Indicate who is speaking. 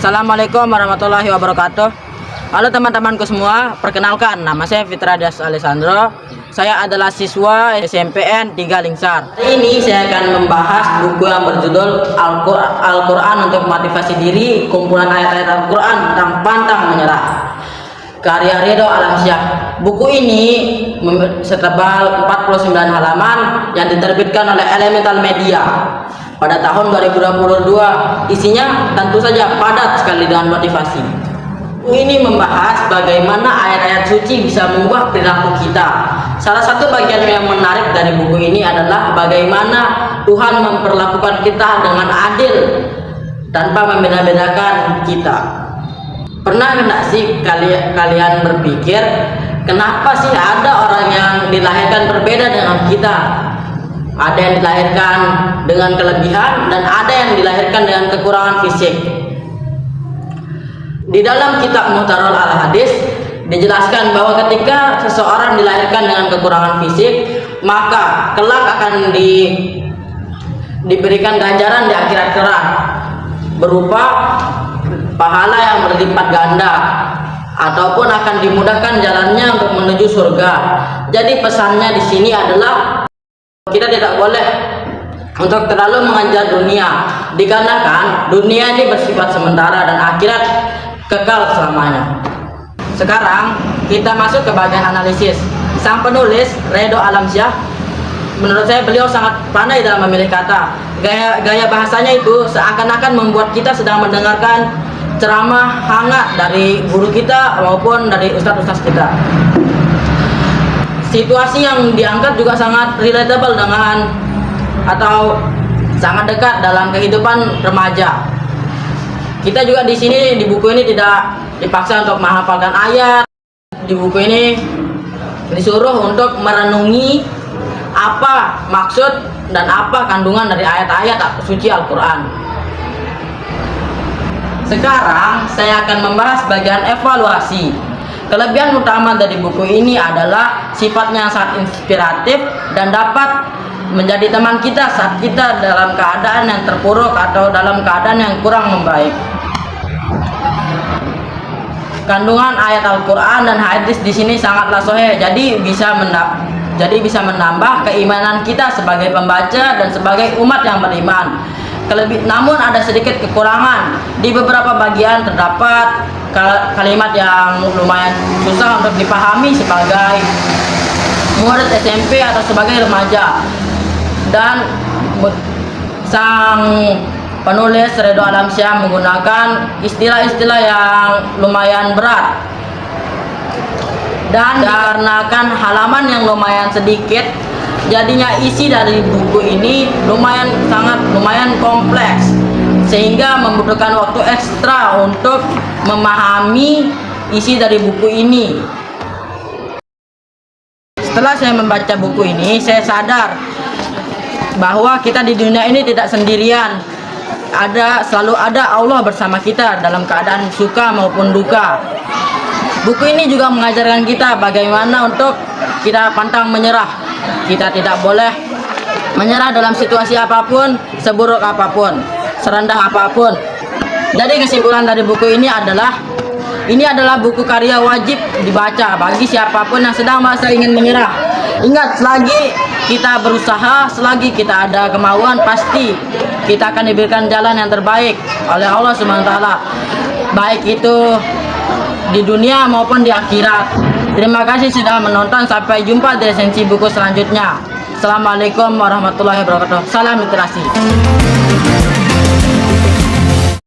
Speaker 1: Assalamualaikum warahmatullahi wabarakatuh. Halo teman-temanku semua, perkenalkan nama saya Fitra Dias Alessandro. Saya adalah siswa SMPN 3 Lingsar. Hari ini saya akan membahas buku yang berjudul Al-Quran untuk Motivasi Diri, kumpulan ayat-ayat Al-Quran tentang pantang menyerah, karya Ridho Alamsyah. Buku ini setebal 49 halaman yang diterbitkan oleh Elemental Media pada tahun 2022. Isinya tentu saja padat sekali dengan motivasi. Buku ini membahas bagaimana ayat-ayat suci bisa mengubah perilaku kita. Salah satu bagian yang menarik dari buku ini adalah bagaimana Tuhan memperlakukan kita dengan adil tanpa membeda-bedakan kita. Pernah enggak sih kalian berpikir, kenapa sih ada orang yang dilahirkan berbeda dengan kita? Ada yang dilahirkan dengan kelebihan dan ada yang dilahirkan dengan kekurangan fisik. Di dalam kitab Muhtarul Al-Hadis dijelaskan bahwa ketika seseorang dilahirkan dengan kekurangan fisik, maka kelak akan diberikan ganjaran di akhirat kelak berupa pahala yang berlipat ganda, ataupun akan dimudahkan jalannya untuk menuju surga. Jadi pesannya di sini adalah kita tidak boleh untuk terlalu mengejar dunia, dikarenakan dunia ini bersifat sementara dan akhirat kekal selamanya. Sekarang kita masuk ke bagian analisis. Sang penulis Ridho Alamsyah, menurut saya beliau sangat pandai dalam memilih kata. Gaya bahasanya itu seakan-akan membuat kita sedang mendengarkan ceramah hangat dari guru kita maupun dari ustadz-ustadz kita. Situasi yang diangkat juga sangat relatable dengan atau sangat dekat dalam kehidupan remaja. Kita juga di sini di buku ini tidak dipaksa untuk menghafalkan ayat. Di buku ini disuruh untuk merenungi apa maksud dan apa kandungan dari ayat-ayat suci Al-Quran. Sekarang saya akan membahas bagian evaluasi. Kelebihan utama dari buku ini adalah sifatnya sangat inspiratif dan dapat menjadi teman kita saat kita dalam keadaan yang terpuruk atau dalam keadaan yang kurang membaik. Kandungan ayat Al-Quran dan hadis di sini sangatlah sahih, jadi bisa menambah keimanan kita sebagai pembaca dan sebagai umat yang beriman. Namun ada sedikit kekurangan. Di beberapa bagian terdapat kalimat yang lumayan susah untuk dipahami sebagai murid SMP atau sebagai remaja. Dan sang penulis Ridho Alamsyah menggunakan istilah-istilah yang lumayan berat. Dan dikarenakan halaman yang lumayan sedikit, jadinya isi dari buku ini lumayan kompleks, sehingga membutuhkan waktu ekstra untuk memahami isi dari buku ini. Setelah saya membaca buku ini, saya sadar bahwa kita di dunia ini tidak sendirian. Selalu ada Allah bersama kita dalam keadaan suka maupun duka. Buku ini juga mengajarkan kita bagaimana untuk kita pantang menyerah. Kita tidak boleh menyerah dalam situasi apapun, seburuk apapun, serendah apapun. Jadi kesimpulan dari buku ini adalah buku karya wajib dibaca bagi siapapun yang sedang merasa ingin menyerah. Ingat, selagi kita berusaha, selagi kita ada kemauan, pasti kita akan diberikan jalan yang terbaik oleh Allah SWT, baik itu di dunia maupun di akhirat. Terima kasih sudah menonton. Sampai jumpa di resensi buku selanjutnya. Assalamualaikum warahmatullahi wabarakatuh. Salam literasi.